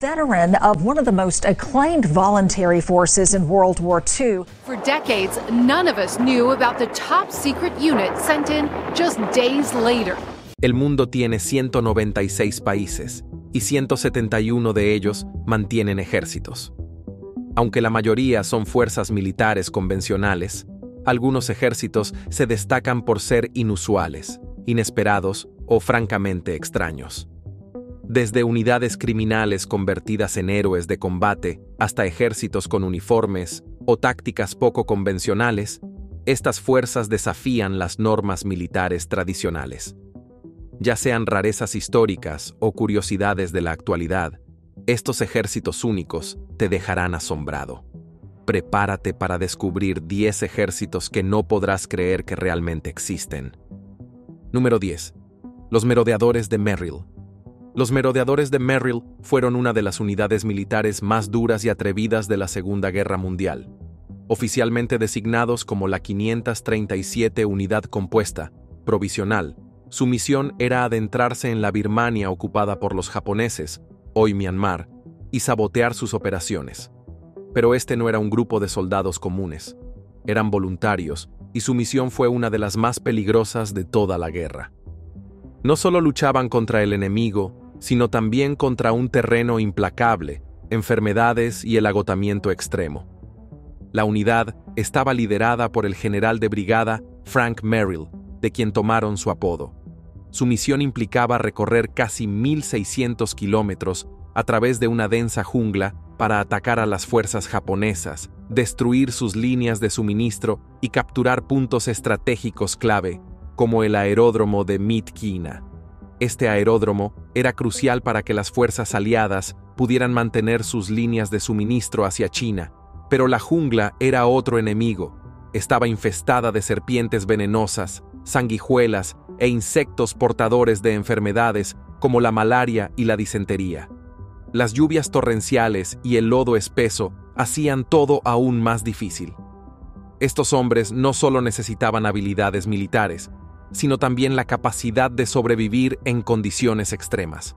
Veteran of one of the most acclaimed voluntary forces in World War II. For decades, none of us knew about the top secret unit sent in just days later. El mundo tiene 196 países y 171 de ellos mantienen ejércitos. Aunque la mayoría son fuerzas militares convencionales, algunos ejércitos se destacan por ser inusuales, inesperados o francamente extraños. Desde unidades criminales convertidas en héroes de combate hasta ejércitos con uniformes o tácticas poco convencionales, estas fuerzas desafían las normas militares tradicionales. Ya sean rarezas históricas o curiosidades de la actualidad, estos ejércitos únicos te dejarán asombrado. Prepárate para descubrir 10 ejércitos que no podrás creer que realmente existen. Número 10. Los merodeadores de Merrill. Los merodeadores de Merrill fueron una de las unidades militares más duras y atrevidas de la Segunda Guerra Mundial. Oficialmente designados como la 537 Unidad Compuesta, provisional, su misión era adentrarse en la Birmania ocupada por los japoneses, hoy Myanmar, y sabotear sus operaciones. Pero este no era un grupo de soldados comunes. Eran voluntarios, y su misión fue una de las más peligrosas de toda la guerra. No solo luchaban contra el enemigo, sino también contra un terreno implacable, enfermedades y el agotamiento extremo. La unidad estaba liderada por el general de brigada Frank Merrill, de quien tomaron su apodo. Su misión implicaba recorrer casi 1.600 kilómetros a través de una densa jungla para atacar a las fuerzas japonesas, destruir sus líneas de suministro y capturar puntos estratégicos clave, como el aeródromo de Myitkyina. Este aeródromo era crucial para que las fuerzas aliadas pudieran mantener sus líneas de suministro hacia China, pero la jungla era otro enemigo. Estaba infestada de serpientes venenosas, sanguijuelas e insectos portadores de enfermedades como la malaria y la disentería. Las lluvias torrenciales y el lodo espeso hacían todo aún más difícil. Estos hombres no solo necesitaban habilidades militares, sino también la capacidad de sobrevivir en condiciones extremas.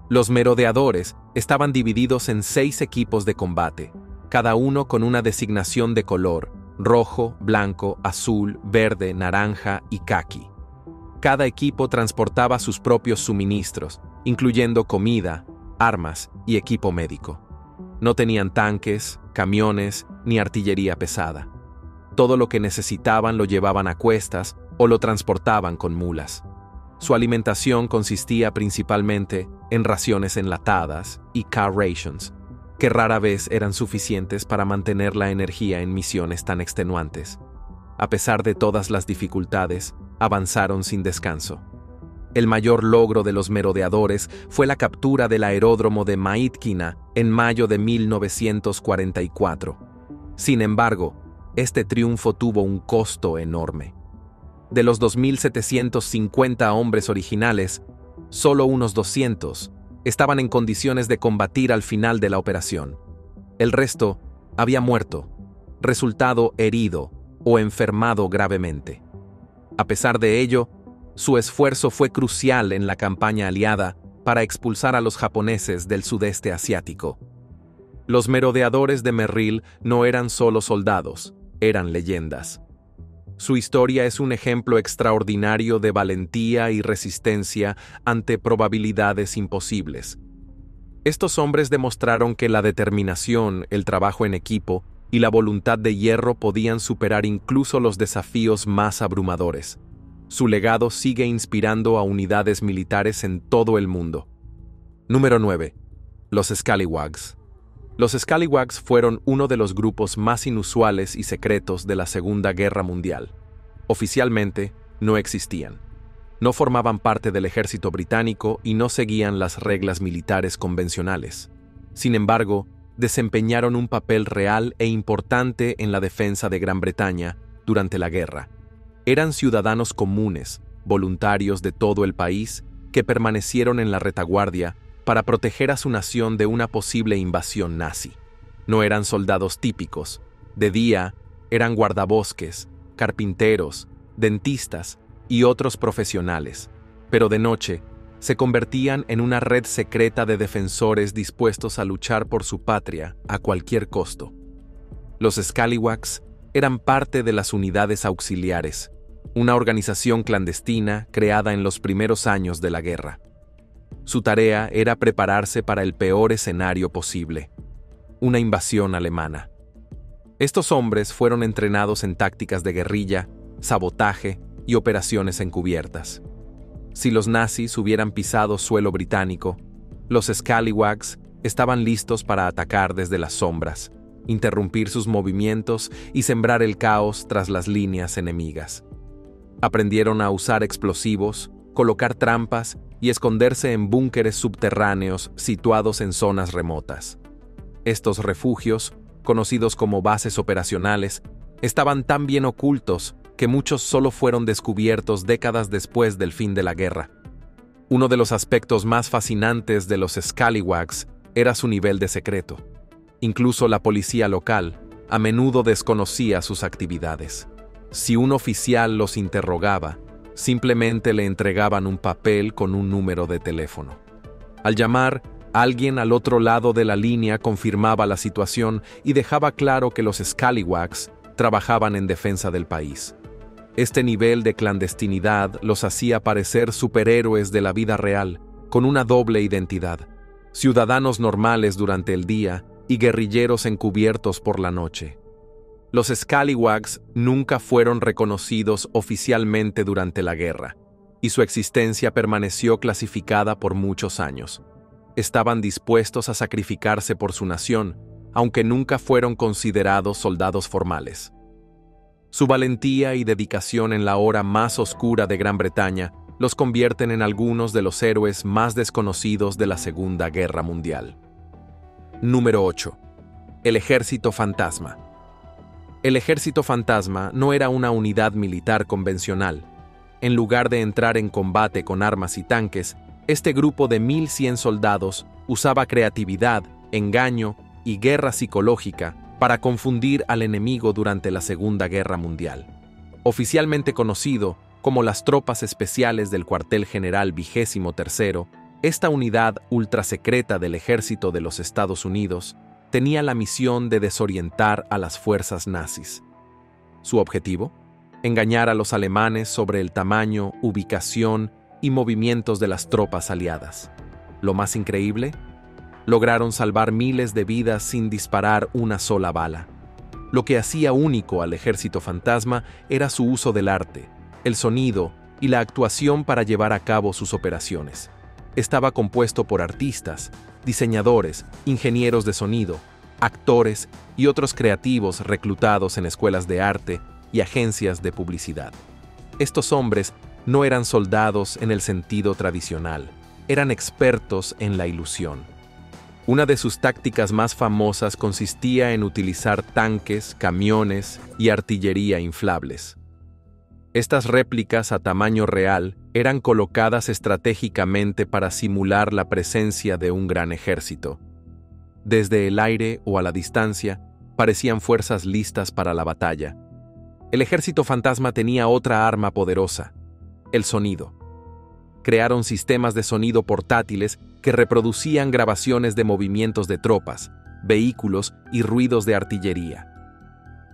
Los merodeadores estaban divididos en 6 equipos de combate, cada uno con una designación de color: rojo, blanco, azul, verde, naranja y caqui. Cada equipo transportaba sus propios suministros, incluyendo comida, armas y equipo médico. No tenían tanques, camiones ni artillería pesada. Todo lo que necesitaban lo llevaban a cuestas o lo transportaban con mulas. Su alimentación consistía principalmente en raciones enlatadas y car rations, que rara vez eran suficientes para mantener la energía en misiones tan extenuantes. A pesar de todas las dificultades, avanzaron sin descanso. El mayor logro de los merodeadores fue la captura del aeródromo de Myitkyina en mayo de 1944. Sin embargo, este triunfo tuvo un costo enorme. De los 2.750 hombres originales, solo unos 200 estaban en condiciones de combatir al final de la operación. El resto había muerto, resultado herido o enfermado gravemente. A pesar de ello, su esfuerzo fue crucial en la campaña aliada para expulsar a los japoneses del sudeste asiático. Los merodeadores de Merrill no eran solo soldados, eran leyendas. Su historia es un ejemplo extraordinario de valentía y resistencia ante probabilidades imposibles. Estos hombres demostraron que la determinación, el trabajo en equipo y la voluntad de hierro podían superar incluso los desafíos más abrumadores. Su legado sigue inspirando a unidades militares en todo el mundo. Número 9. Los Scallywags. Los Scallywags fueron uno de los grupos más inusuales y secretos de la Segunda Guerra Mundial. Oficialmente, no existían. No formaban parte del ejército británico y no seguían las reglas militares convencionales. Sin embargo, desempeñaron un papel real e importante en la defensa de Gran Bretaña durante la guerra. Eran ciudadanos comunes, voluntarios de todo el país, que permanecieron en la retaguardia para proteger a su nación de una posible invasión nazi. No eran soldados típicos. De día, eran guardabosques, carpinteros, dentistas y otros profesionales, pero de noche se convertían en una red secreta de defensores dispuestos a luchar por su patria a cualquier costo. Los Scalawags eran parte de las Unidades Auxiliares, una organización clandestina creada en los primeros años de la guerra. Su tarea era prepararse para el peor escenario posible: una invasión alemana. Estos hombres fueron entrenados en tácticas de guerrilla, sabotaje y operaciones encubiertas. Si los nazis hubieran pisado suelo británico, los Scalawags estaban listos para atacar desde las sombras, interrumpir sus movimientos y sembrar el caos tras las líneas enemigas. Aprendieron a usar explosivos, colocar trampas y esconderse en búnkeres subterráneos situados en zonas remotas. Estos refugios, conocidos como bases operacionales, estaban tan bien ocultos que muchos solo fueron descubiertos décadas después del fin de la guerra. Uno de los aspectos más fascinantes de los Scalawags era su nivel de secreto. Incluso la policía local a menudo desconocía sus actividades. Si un oficial los interrogaba, simplemente le entregaban un papel con un número de teléfono. Al llamar, alguien al otro lado de la línea confirmaba la situación y dejaba claro que los Scalawags trabajaban en defensa del país. Este nivel de clandestinidad los hacía parecer superhéroes de la vida real, con una doble identidad: ciudadanos normales durante el día y guerrilleros encubiertos por la noche. Los Scalawags nunca fueron reconocidos oficialmente durante la guerra, y su existencia permaneció clasificada por muchos años. Estaban dispuestos a sacrificarse por su nación, aunque nunca fueron considerados soldados formales. Su valentía y dedicación en la hora más oscura de Gran Bretaña los convierten en algunos de los héroes más desconocidos de la Segunda Guerra Mundial. Número 8. El Ejército Fantasma. El Ejército Fantasma no era una unidad militar convencional. En lugar de entrar en combate con armas y tanques, este grupo de 1.100 soldados usaba creatividad, engaño y guerra psicológica para confundir al enemigo durante la Segunda Guerra Mundial. Oficialmente conocido como las Tropas Especiales del Cuartel General 23º, esta unidad ultrasecreta del Ejército de los Estados Unidos tenía la misión de desorientar a las fuerzas nazis. Su objetivo: engañar a los alemanes sobre el tamaño, ubicación y movimientos de las tropas aliadas. Lo más increíble: lograron salvar miles de vidas sin disparar una sola bala. Lo que hacía único al Ejército Fantasma era su uso del arte, el sonido y la actuación para llevar a cabo sus operaciones. Estaba compuesto por artistas, diseñadores, ingenieros de sonido, actores y otros creativos reclutados en escuelas de arte y agencias de publicidad. Estos hombres no eran soldados en el sentido tradicional, eran expertos en la ilusión. Una de sus tácticas más famosas consistía en utilizar tanques, camiones y artillería inflables. Estas réplicas a tamaño real eran colocadas estratégicamente para simular la presencia de un gran ejército. Desde el aire o a la distancia, parecían fuerzas listas para la batalla. El Ejército Fantasma tenía otra arma poderosa: el sonido. Crearon sistemas de sonido portátiles que reproducían grabaciones de movimientos de tropas, vehículos y ruidos de artillería.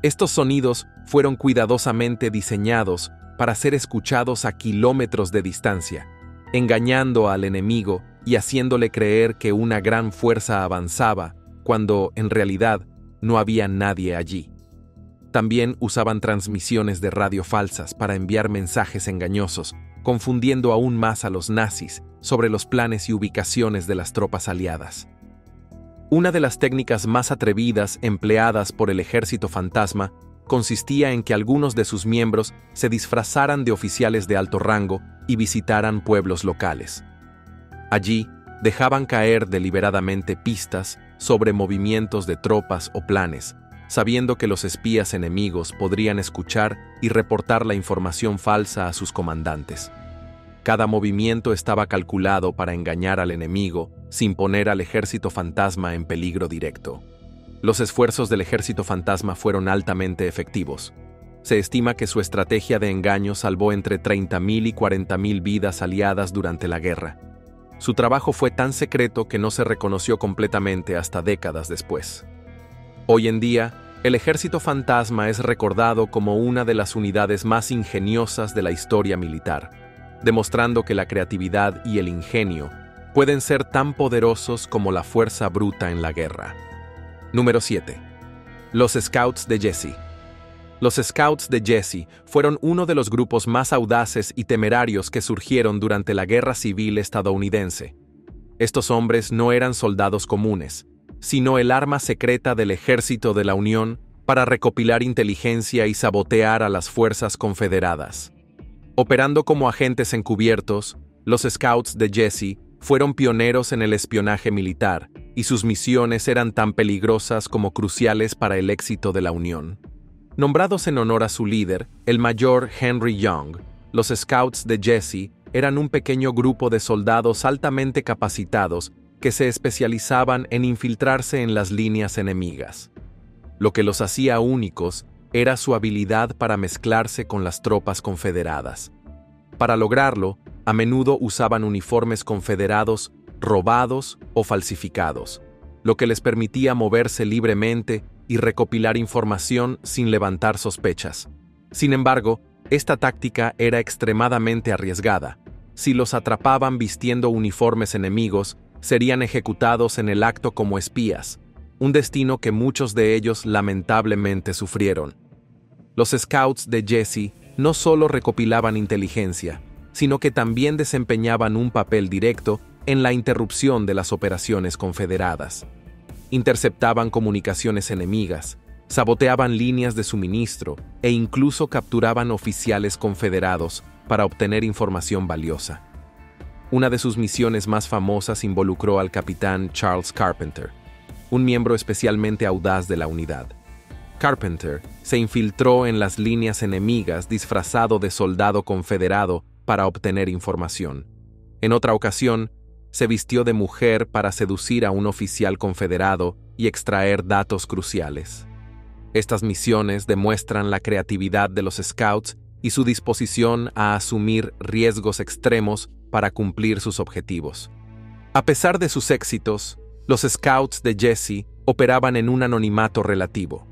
Estos sonidos fueron cuidadosamente diseñados para ser escuchados a kilómetros de distancia, engañando al enemigo y haciéndole creer que una gran fuerza avanzaba, cuando, en realidad, no había nadie allí. También usaban transmisiones de radio falsas para enviar mensajes engañosos, confundiendo aún más a los nazis sobre los planes y ubicaciones de las tropas aliadas. Una de las técnicas más atrevidas empleadas por el Ejército Fantasma consistía en que algunos de sus miembros se disfrazaran de oficiales de alto rango y visitaran pueblos locales. Allí, dejaban caer deliberadamente pistas sobre movimientos de tropas o planes, sabiendo que los espías enemigos podrían escuchar y reportar la información falsa a sus comandantes. Cada movimiento estaba calculado para engañar al enemigo sin poner al Ejército Fantasma en peligro directo. Los esfuerzos del Ejército Fantasma fueron altamente efectivos. Se estima que su estrategia de engaño salvó entre 30.000 y 40.000 vidas aliadas durante la guerra, Su trabajo fue tan secreto que no se reconoció completamente hasta décadas después. Hoy en día, el Ejército Fantasma es recordado como una de las unidades más ingeniosas de la historia militar, demostrando que la creatividad y el ingenio pueden ser tan poderosos como la fuerza bruta en la guerra. Número 7. Los Scouts de Jesse. Los Scouts de Jesse fueron uno de los grupos más audaces y temerarios que surgieron durante la Guerra Civil estadounidense. Estos hombres no eran soldados comunes, sino el arma secreta del Ejército de la Unión para recopilar inteligencia y sabotear a las fuerzas confederadas. Operando como agentes encubiertos, los Scouts de Jesse fueron pioneros en el espionaje militar, y sus misiones eran tan peligrosas como cruciales para el éxito de la Unión. Nombrados en honor a su líder, el mayor Henry Young, los Scouts de Jesse eran un pequeño grupo de soldados altamente capacitados que se especializaban en infiltrarse en las líneas enemigas. Lo que los hacía únicos era su habilidad para mezclarse con las tropas confederadas. Para lograrlo, a menudo usaban uniformes confederados robados o falsificados, lo que les permitía moverse libremente y recopilar información sin levantar sospechas. Sin embargo, esta táctica era extremadamente arriesgada. Si los atrapaban vistiendo uniformes enemigos, serían ejecutados en el acto como espías, un destino que muchos de ellos lamentablemente sufrieron. Los Scouts de Jesse no solo recopilaban inteligencia, sino que también desempeñaban un papel directo en la interrupción de las operaciones confederadas. Interceptaban comunicaciones enemigas, saboteaban líneas de suministro e incluso capturaban oficiales confederados para obtener información valiosa. Una de sus misiones más famosas involucró al capitán Charles Carpenter, un miembro especialmente audaz de la unidad. Carpenter se infiltró en las líneas enemigas disfrazado de soldado confederado para obtener información. En otra ocasión, se vistió de mujer para seducir a un oficial confederado y extraer datos cruciales. Estas misiones demuestran la creatividad de los Scouts y su disposición a asumir riesgos extremos para cumplir sus objetivos. A pesar de sus éxitos, los Scouts de Jesse operaban en un anonimato relativo.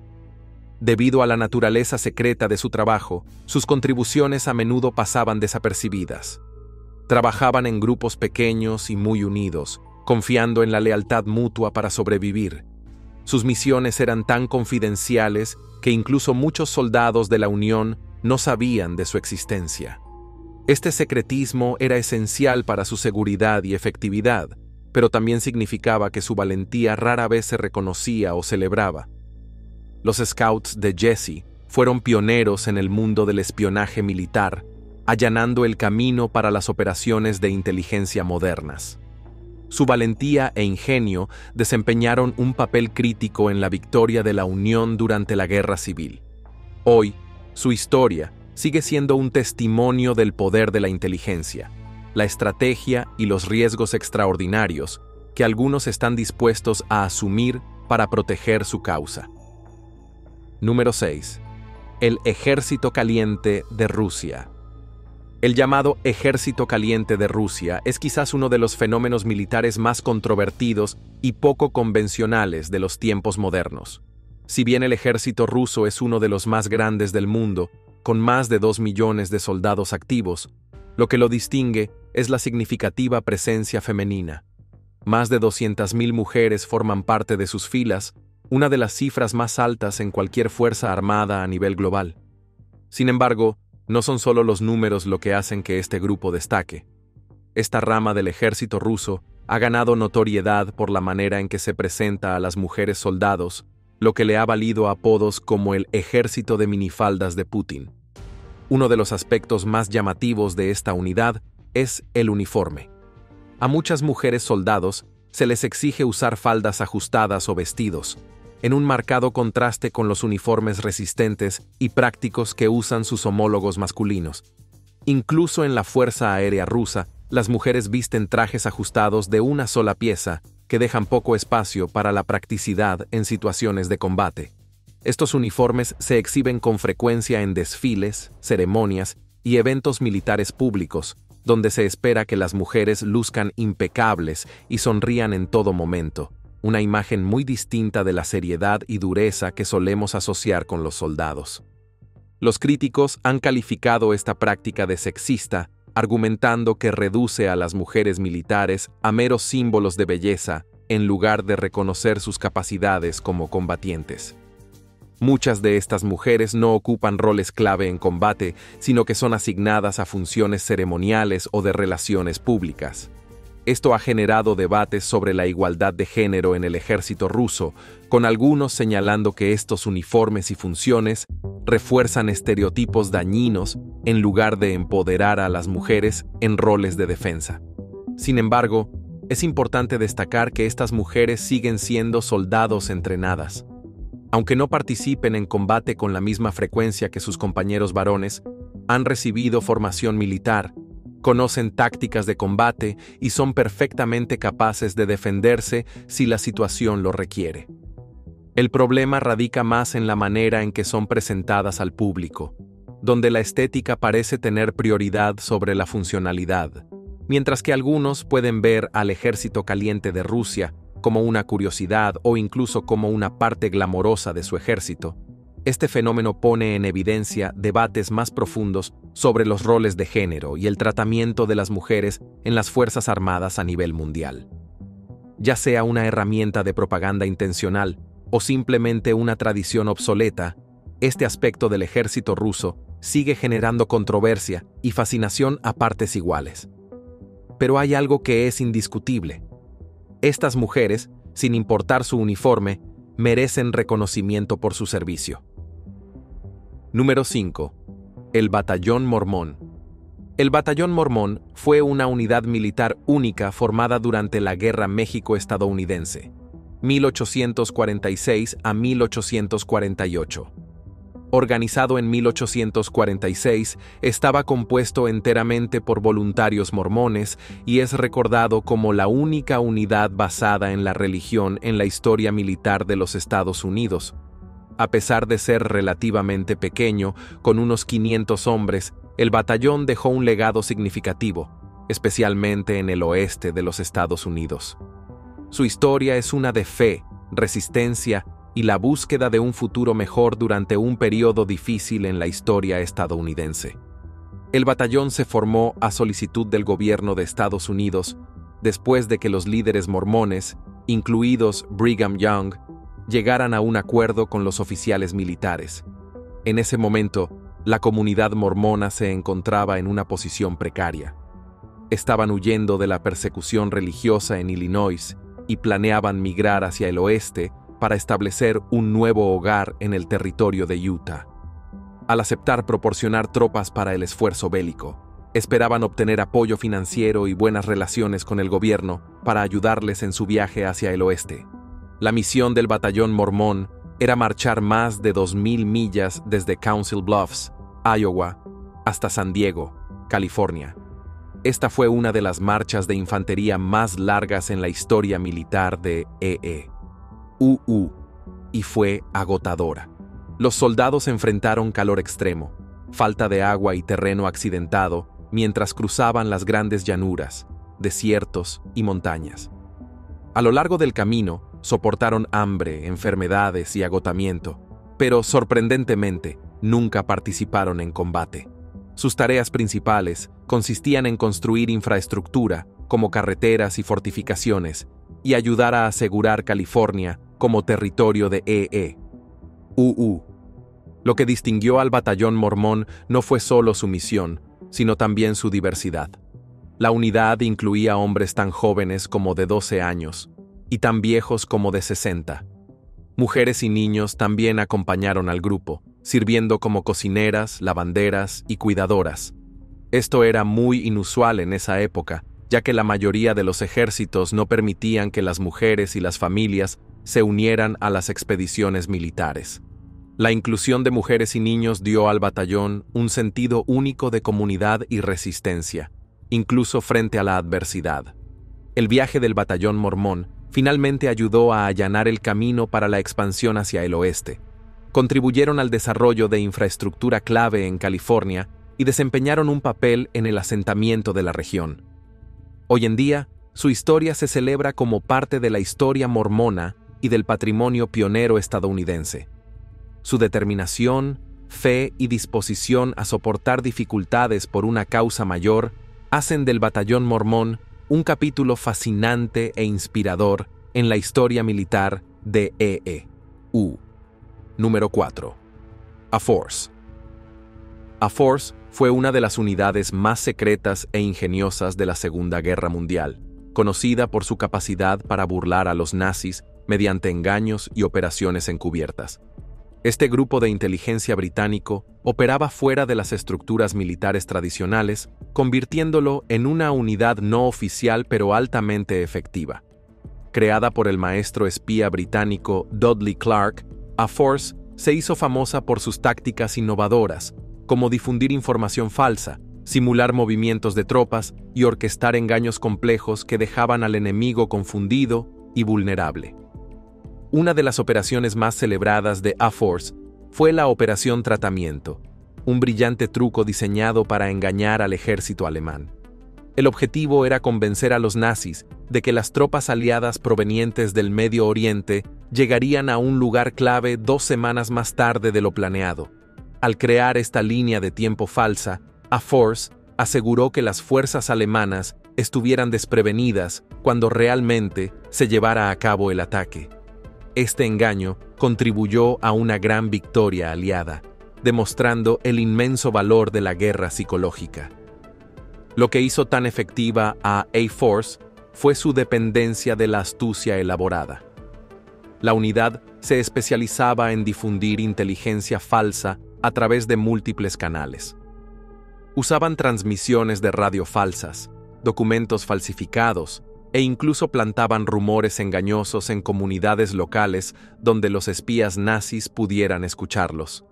Debido a la naturaleza secreta de su trabajo, sus contribuciones a menudo pasaban desapercibidas. Trabajaban en grupos pequeños y muy unidos, confiando en la lealtad mutua para sobrevivir. Sus misiones eran tan confidenciales que incluso muchos soldados de la Unión no sabían de su existencia. Este secretismo era esencial para su seguridad y efectividad, pero también significaba que su valentía rara vez se reconocía o celebraba. Los Scouts de Jesse fueron pioneros en el mundo del espionaje militar, allanando el camino para las operaciones de inteligencia modernas. Su valentía e ingenio desempeñaron un papel crítico en la victoria de la Unión durante la Guerra Civil. Hoy, su historia sigue siendo un testimonio del poder de la inteligencia, la estrategia y los riesgos extraordinarios que algunos están dispuestos a asumir para proteger su causa. Número 6. El Ejército Caliente de Rusia. El llamado Ejército Caliente de Rusia es quizás uno de los fenómenos militares más controvertidos y poco convencionales de los tiempos modernos. Si bien el ejército ruso es uno de los más grandes del mundo, con más de 2 millones de soldados activos, lo que lo distingue es la significativa presencia femenina. Más de 200.000 mujeres forman parte de sus filas, una de las cifras más altas en cualquier fuerza armada a nivel global. Sin embargo, no son solo los números lo que hacen que este grupo destaque. Esta rama del ejército ruso ha ganado notoriedad por la manera en que se presenta a las mujeres soldados, lo que le ha valido apodos como el ejército de minifaldas de Putin. Uno de los aspectos más llamativos de esta unidad es el uniforme. A muchas mujeres soldados se les exige usar faldas ajustadas o vestidos, en un marcado contraste con los uniformes resistentes y prácticos que usan sus homólogos masculinos. Incluso en la Fuerza Aérea Rusa, las mujeres visten trajes ajustados de una sola pieza que dejan poco espacio para la practicidad en situaciones de combate. Estos uniformes se exhiben con frecuencia en desfiles, ceremonias y eventos militares públicos, donde se espera que las mujeres luzcan impecables y sonrían en todo momento, una imagen muy distinta de la seriedad y dureza que solemos asociar con los soldados. Los críticos han calificado esta práctica de sexista, argumentando que reduce a las mujeres militares a meros símbolos de belleza en lugar de reconocer sus capacidades como combatientes. Muchas de estas mujeres no ocupan roles clave en combate, sino que son asignadas a funciones ceremoniales o de relaciones públicas. Esto ha generado debates sobre la igualdad de género en el ejército ruso, con algunos señalando que estos uniformes y funciones refuerzan estereotipos dañinos en lugar de empoderar a las mujeres en roles de defensa. Sin embargo, es importante destacar que estas mujeres siguen siendo soldados entrenadas. Aunque no participen en combate con la misma frecuencia que sus compañeros varones, han recibido formación militar, conocen tácticas de combate y son perfectamente capaces de defenderse si la situación lo requiere. El problema radica más en la manera en que son presentadas al público, donde la estética parece tener prioridad sobre la funcionalidad, mientras que algunos pueden ver al ejército caliente de Rusia como una curiosidad o incluso como una parte glamorosa de su ejército. Este fenómeno pone en evidencia debates más profundos sobre los roles de género y el tratamiento de las mujeres en las Fuerzas Armadas a nivel mundial. Ya sea una herramienta de propaganda intencional o simplemente una tradición obsoleta, este aspecto del ejército ruso sigue generando controversia y fascinación a partes iguales. Pero hay algo que es indiscutible. Estas mujeres, sin importar su uniforme, merecen reconocimiento por su servicio. Número 5. El Batallón Mormón. El Batallón Mormón fue una unidad militar única formada durante la Guerra México-Estadounidense, 1846 a 1848. Organizado en 1846, estaba compuesto enteramente por voluntarios mormones y es recordado como la única unidad basada en la religión en la historia militar de los Estados Unidos. A pesar de ser relativamente pequeño, con unos 500 hombres, el batallón dejó un legado significativo, especialmente en el oeste de los Estados Unidos. Su historia es una de fe, resistencia y la búsqueda de un futuro mejor durante un periodo difícil en la historia estadounidense. El batallón se formó a solicitud del gobierno de Estados Unidos después de que los líderes mormones, incluidos Brigham Young, llegaran a un acuerdo con los oficiales militares. En ese momento, la comunidad mormona se encontraba en una posición precaria. Estaban huyendo de la persecución religiosa en Illinois y planeaban migrar hacia el oeste para establecer un nuevo hogar en el territorio de Utah. Al aceptar proporcionar tropas para el esfuerzo bélico, esperaban obtener apoyo financiero y buenas relaciones con el gobierno para ayudarles en su viaje hacia el oeste. La misión del batallón mormón era marchar más de 2,000 millas desde Council Bluffs, Iowa, hasta San Diego, California. Esta fue una de las marchas de infantería más largas en la historia militar de EE.UU, y fue agotadora. Los soldados enfrentaron calor extremo, falta de agua y terreno accidentado mientras cruzaban las grandes llanuras, desiertos y montañas. A lo largo del camino, soportaron hambre, enfermedades y agotamiento, pero sorprendentemente nunca participaron en combate. Sus tareas principales consistían en construir infraestructura, como carreteras y fortificaciones, y ayudar a asegurar California como territorio de EE.UU. Lo que distinguió al batallón mormón no fue solo su misión, sino también su diversidad. La unidad incluía hombres tan jóvenes como de 12 años y tan viejos como de 60. Mujeres y niños también acompañaron al grupo, sirviendo como cocineras, lavanderas y cuidadoras. Esto era muy inusual en esa época, ya que la mayoría de los ejércitos no permitían que las mujeres y las familias se unieran a las expediciones militares. La inclusión de mujeres y niños dio al batallón un sentido único de comunidad y resistencia, incluso frente a la adversidad. El viaje del batallón mormón finalmente ayudó a allanar el camino para la expansión hacia el oeste. Contribuyeron al desarrollo de infraestructura clave en California y desempeñaron un papel en el asentamiento de la región. Hoy en día, su historia se celebra como parte de la historia mormona y del patrimonio pionero estadounidense. Su determinación, fe y disposición a soportar dificultades por una causa mayor hacen del Batallón Mormón un capítulo fascinante e inspirador en la historia militar de EE.U. Número 4. A-Force. A-Force fue una de las unidades más secretas e ingeniosas de la Segunda Guerra Mundial, conocida por su capacidad para burlar a los nazis mediante engaños y operaciones encubiertas. Este grupo de inteligencia británico operaba fuera de las estructuras militares tradicionales, convirtiéndolo en una unidad no oficial pero altamente efectiva. Creada por el maestro espía británico Dudley Clark, A-Force se hizo famosa por sus tácticas innovadoras, como difundir información falsa, simular movimientos de tropas y orquestar engaños complejos que dejaban al enemigo confundido y vulnerable. Una de las operaciones más celebradas de A-Force fue la Operación Tratamiento, un brillante truco diseñado para engañar al ejército alemán. El objetivo era convencer a los nazis de que las tropas aliadas provenientes del Medio Oriente llegarían a un lugar clave 2 semanas más tarde de lo planeado. Al crear esta línea de tiempo falsa, A-Force aseguró que las fuerzas alemanas estuvieran desprevenidas cuando realmente se llevara a cabo el ataque. Este engaño contribuyó a una gran victoria aliada, demostrando el inmenso valor de la guerra psicológica. Lo que hizo tan efectiva a A-Force fue su dependencia de la astucia elaborada. La unidad se especializaba en difundir inteligencia falsa a través de múltiples canales. Usaban transmisiones de radio falsas, documentos falsificados, e incluso plantaban rumores engañosos en comunidades locales donde los espías nazis pudieran escucharlos.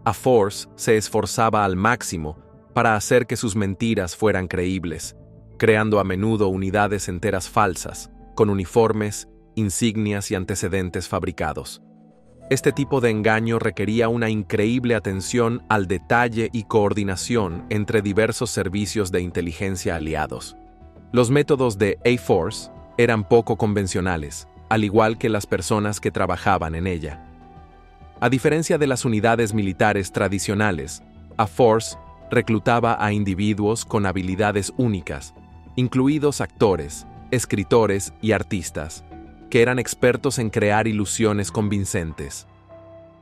A-Force se esforzaba al máximo para hacer que sus mentiras fueran creíbles, creando a menudo unidades enteras falsas, con uniformes, insignias y antecedentes fabricados. Este tipo de engaño requería una increíble atención al detalle y coordinación entre diversos servicios de inteligencia aliados. Los métodos de A-Force eran poco convencionales, al igual que las personas que trabajaban en ella. A diferencia de las unidades militares tradicionales, A-Force reclutaba a individuos con habilidades únicas, incluidos actores, escritores y artistas, que eran expertos en crear ilusiones convincentes.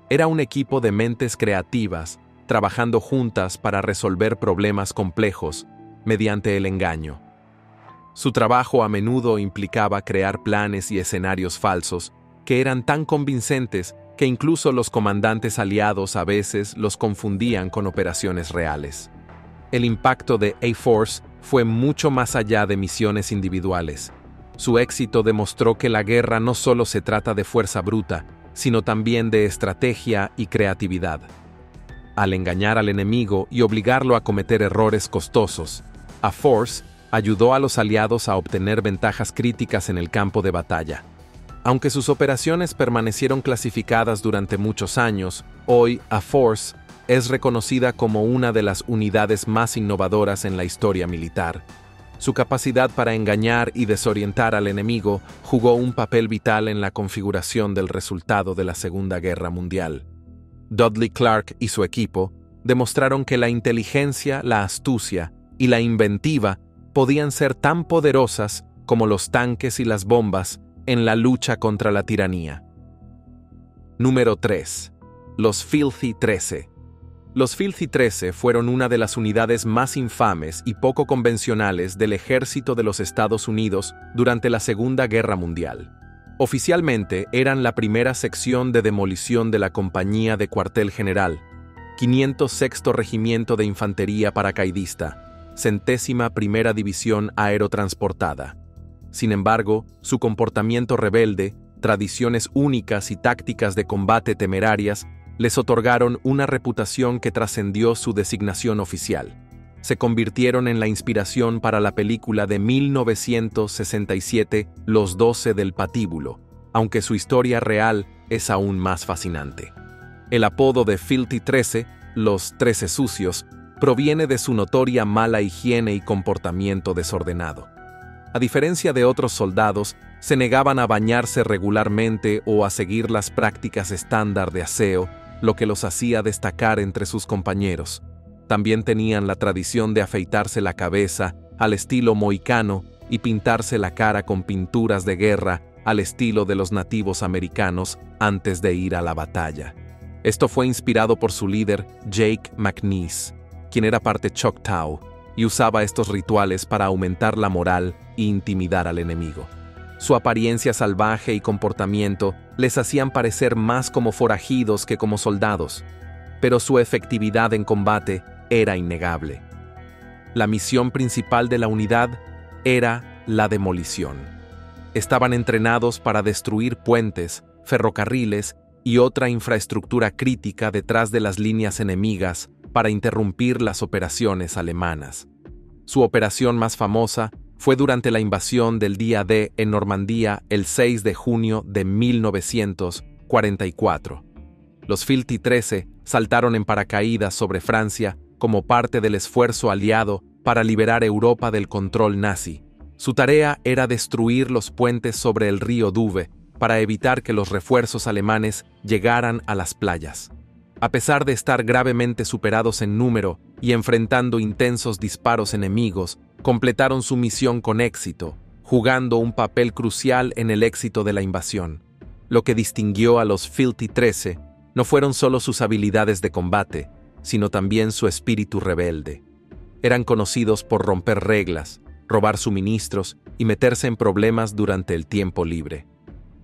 Era un equipo de mentes creativas, trabajando juntas para resolver problemas complejos mediante el engaño. Su trabajo a menudo implicaba crear planes y escenarios falsos que eran tan convincentes que incluso los comandantes aliados a veces los confundían con operaciones reales. El impacto de A-Force fue mucho más allá de misiones individuales. Su éxito demostró que la guerra no solo se trata de fuerza bruta, sino también de estrategia y creatividad. Al engañar al enemigo y obligarlo a cometer errores costosos, A-Force ayudó a los aliados a obtener ventajas críticas en el campo de batalla. Aunque sus operaciones permanecieron clasificadas durante muchos años, hoy A-Force es reconocida como una de las unidades más innovadoras en la historia militar. Su capacidad para engañar y desorientar al enemigo jugó un papel vital en la configuración del resultado de la Segunda Guerra Mundial. Dudley Clark y su equipo demostraron que la inteligencia, la astucia y la inventiva podían ser tan poderosas como los tanques y las bombas en la lucha contra la tiranía. Número 3. Los Filthy 13. Los Filthy 13 fueron una de las unidades más infames y poco convencionales del ejército de los Estados Unidos durante la Segunda Guerra Mundial. Oficialmente eran la primera sección de demolición de la Compañía de Cuartel General, 506º Regimiento de Infantería Paracaidista, 101ª División Aerotransportada. Sin embargo, su comportamiento rebelde, tradiciones únicas y tácticas de combate temerarias les otorgaron una reputación que trascendió su designación oficial. Se convirtieron en la inspiración para la película de 1967, Los 12 del Patíbulo, aunque su historia real es aún más fascinante. El apodo de Filthy 13, los 13 sucios, proviene de su notoria mala higiene y comportamiento desordenado. A diferencia de otros soldados, se negaban a bañarse regularmente o a seguir las prácticas estándar de aseo, lo que los hacía destacar entre sus compañeros. También tenían la tradición de afeitarse la cabeza al estilo mohicano y pintarse la cara con pinturas de guerra al estilo de los nativos americanos antes de ir a la batalla. Esto fue inspirado por su líder, Jake McNeese, quien era parte Choctaw y usaba estos rituales para aumentar la moral e intimidar al enemigo. Su apariencia salvaje y comportamiento les hacían parecer más como forajidos que como soldados, pero su efectividad en combate era innegable. La misión principal de la unidad era la demolición. Estaban entrenados para destruir puentes, ferrocarriles y otra infraestructura crítica detrás de las líneas enemigas para interrumpir las operaciones alemanas. Su operación más famosa fue durante la invasión del Día D en Normandía el 6 de junio de 1944. Los Filthy 13 saltaron en paracaídas sobre Francia como parte del esfuerzo aliado para liberar Europa del control nazi. Su tarea era destruir los puentes sobre el río Douve para evitar que los refuerzos alemanes llegaran a las playas. A pesar de estar gravemente superados en número y enfrentando intensos disparos enemigos, completaron su misión con éxito, jugando un papel crucial en el éxito de la invasión. Lo que distinguió a los Filthy 13 no fueron solo sus habilidades de combate, sino también su espíritu rebelde. Eran conocidos por romper reglas, robar suministros y meterse en problemas durante el tiempo libre.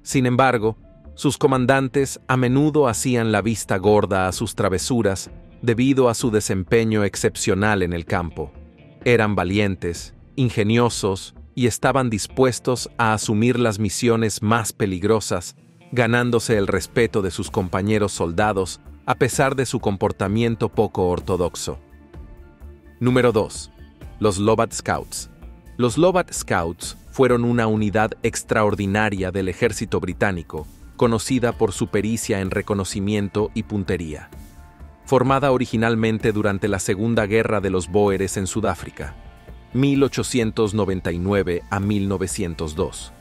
Sin embargo, sus comandantes a menudo hacían la vista gorda a sus travesuras debido a su desempeño excepcional en el campo. Eran valientes, ingeniosos y estaban dispuestos a asumir las misiones más peligrosas, ganándose el respeto de sus compañeros soldados a pesar de su comportamiento poco ortodoxo. Número 2. Los Lovat Scouts. Los Lovat Scouts fueron una unidad extraordinaria del ejército británico, conocida por su pericia en reconocimiento y puntería. Formada originalmente durante la Segunda Guerra de los Bóeres en Sudáfrica, 1899 a 1902.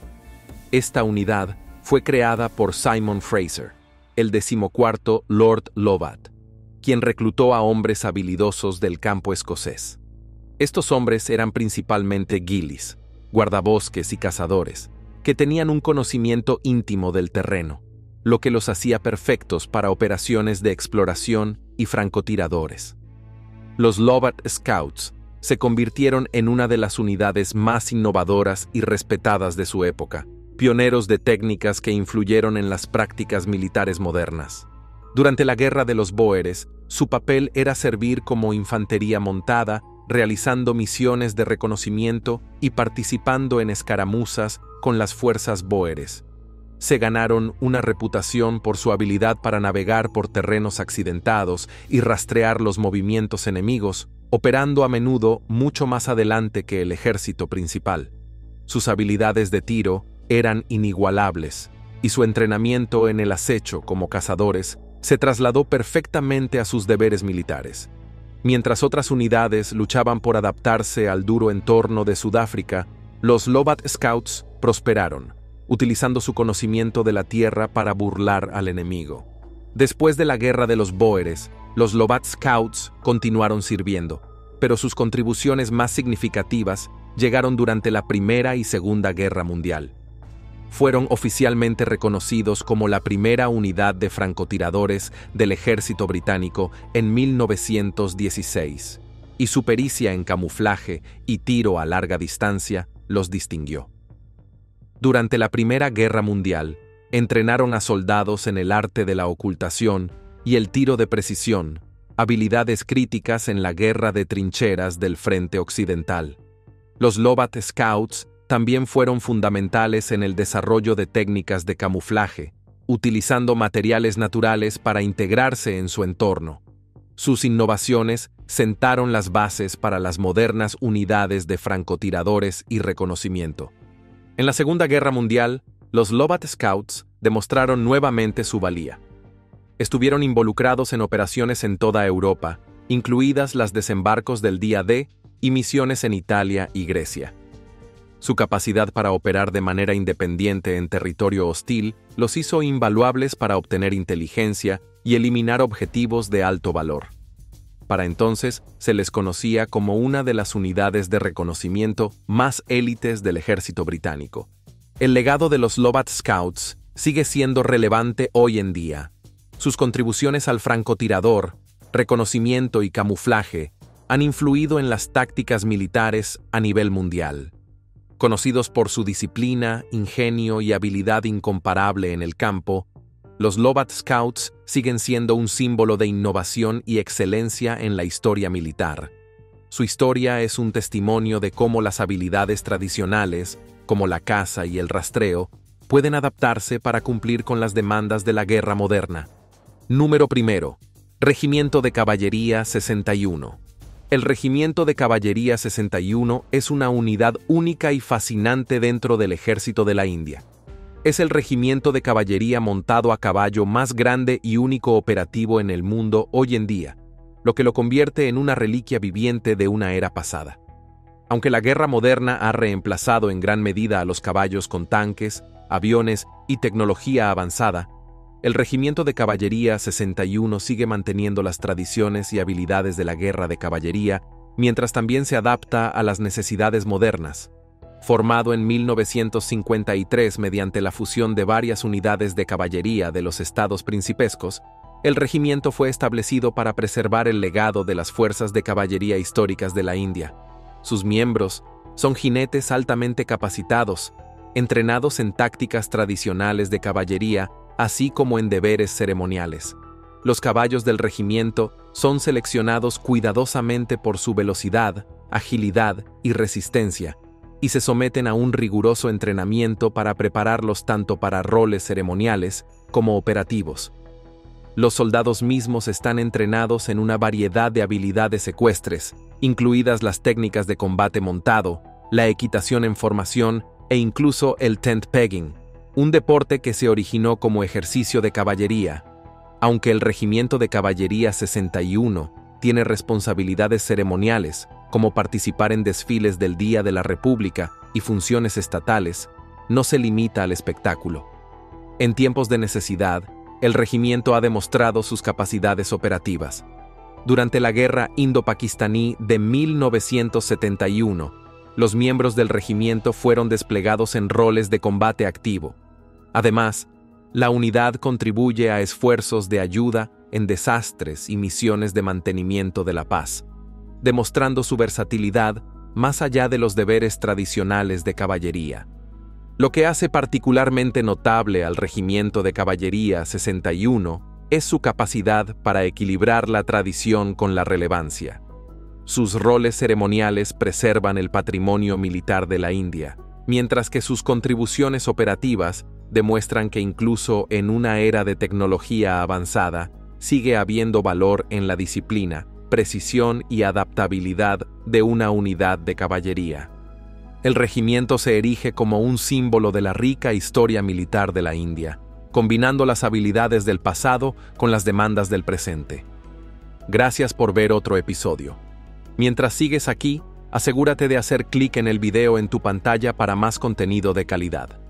Esta unidad fue creada por Simon Fraser, el 14º Lord Lovat, quien reclutó a hombres habilidosos del campo escocés. Estos hombres eran principalmente ghillies, guardabosques y cazadores, que tenían un conocimiento íntimo del terreno, lo que los hacía perfectos para operaciones de exploración y francotiradores. Los Lovat Scouts se convirtieron en una de las unidades más innovadoras y respetadas de su época, pioneros de técnicas que influyeron en las prácticas militares modernas. Durante la Guerra de los Bóeres, su papel era servir como infantería montada, realizando misiones de reconocimiento y participando en escaramuzas con las fuerzas bóeres. Se ganaron una reputación por su habilidad para navegar por terrenos accidentados y rastrear los movimientos enemigos, operando a menudo mucho más adelante que el ejército principal. Sus habilidades de tiro eran inigualables, y su entrenamiento en el acecho como cazadores se trasladó perfectamente a sus deberes militares. Mientras otras unidades luchaban por adaptarse al duro entorno de Sudáfrica, los Lovat Scouts prosperaron, utilizando su conocimiento de la tierra para burlar al enemigo. Después de la Guerra de los Bóeres, los Lovat Scouts continuaron sirviendo, pero sus contribuciones más significativas llegaron durante la Primera y Segunda Guerra Mundial. Fueron oficialmente reconocidos como la primera unidad de francotiradores del ejército británico en 1916, y su pericia en camuflaje y tiro a larga distancia los distinguió. Durante la Primera Guerra Mundial, entrenaron a soldados en el arte de la ocultación y el tiro de precisión, habilidades críticas en la guerra de trincheras del frente occidental. Los Lovat Scouts también fueron fundamentales en el desarrollo de técnicas de camuflaje, utilizando materiales naturales para integrarse en su entorno. Sus innovaciones sentaron las bases para las modernas unidades de francotiradores y reconocimiento. En la Segunda Guerra Mundial, los Lovat Scouts demostraron nuevamente su valía. Estuvieron involucrados en operaciones en toda Europa, incluidas las desembarcos del día D y misiones en Italia y Grecia. Su capacidad para operar de manera independiente en territorio hostil los hizo invaluables para obtener inteligencia y eliminar objetivos de alto valor. Para entonces, se les conocía como una de las unidades de reconocimiento más élites del ejército británico. El legado de los Lovat Scouts sigue siendo relevante hoy en día. Sus contribuciones al francotirador, reconocimiento y camuflaje han influido en las tácticas militares a nivel mundial. Conocidos por su disciplina, ingenio y habilidad incomparable en el campo, los Lovat Scouts siguen siendo un símbolo de innovación y excelencia en la historia militar. Su historia es un testimonio de cómo las habilidades tradicionales, como la caza y el rastreo, pueden adaptarse para cumplir con las demandas de la guerra moderna. Número 1. Regimiento de Caballería 61. El Regimiento de Caballería 61 es una unidad única y fascinante dentro del ejército de la India. Es el regimiento de caballería montado a caballo más grande y único operativo en el mundo hoy en día, lo que lo convierte en una reliquia viviente de una era pasada. Aunque la guerra moderna ha reemplazado en gran medida a los caballos con tanques, aviones y tecnología avanzada, el Regimiento de Caballería 61 sigue manteniendo las tradiciones y habilidades de la guerra de caballería, mientras también se adapta a las necesidades modernas. Formado en 1953 mediante la fusión de varias unidades de caballería de los estados principescos, el regimiento fue establecido para preservar el legado de las fuerzas de caballería históricas de la India. Sus miembros son jinetes altamente capacitados, entrenados en tácticas tradicionales de caballería, así como en deberes ceremoniales. Los caballos del regimiento son seleccionados cuidadosamente por su velocidad, agilidad y resistencia, y se someten a un riguroso entrenamiento para prepararlos tanto para roles ceremoniales como operativos. Los soldados mismos están entrenados en una variedad de habilidades ecuestres, incluidas las técnicas de combate montado, la equitación en formación e incluso el tent pegging, un deporte que se originó como ejercicio de caballería. Aunque el Regimiento de Caballería 61 tiene responsabilidades ceremoniales, como participar en desfiles del Día de la República y funciones estatales, no se limita al espectáculo. En tiempos de necesidad, el regimiento ha demostrado sus capacidades operativas. Durante la Guerra Indo-Pakistaní de 1971, los miembros del regimiento fueron desplegados en roles de combate activo. Además, la unidad contribuye a esfuerzos de ayuda en desastres y misiones de mantenimiento de la paz, demostrando su versatilidad más allá de los deberes tradicionales de caballería. Lo que hace particularmente notable al Regimiento de Caballería 61 es su capacidad para equilibrar la tradición con la relevancia. Sus roles ceremoniales preservan el patrimonio militar de la India, mientras que sus contribuciones operativas demuestran que incluso en una era de tecnología avanzada, sigue habiendo valor en la disciplina, precisión y adaptabilidad de una unidad de caballería. El regimiento se erige como un símbolo de la rica historia militar de la India, combinando las habilidades del pasado con las demandas del presente. Gracias por ver otro episodio. Mientras sigues aquí, asegúrate de hacer clic en el video en tu pantalla para más contenido de calidad.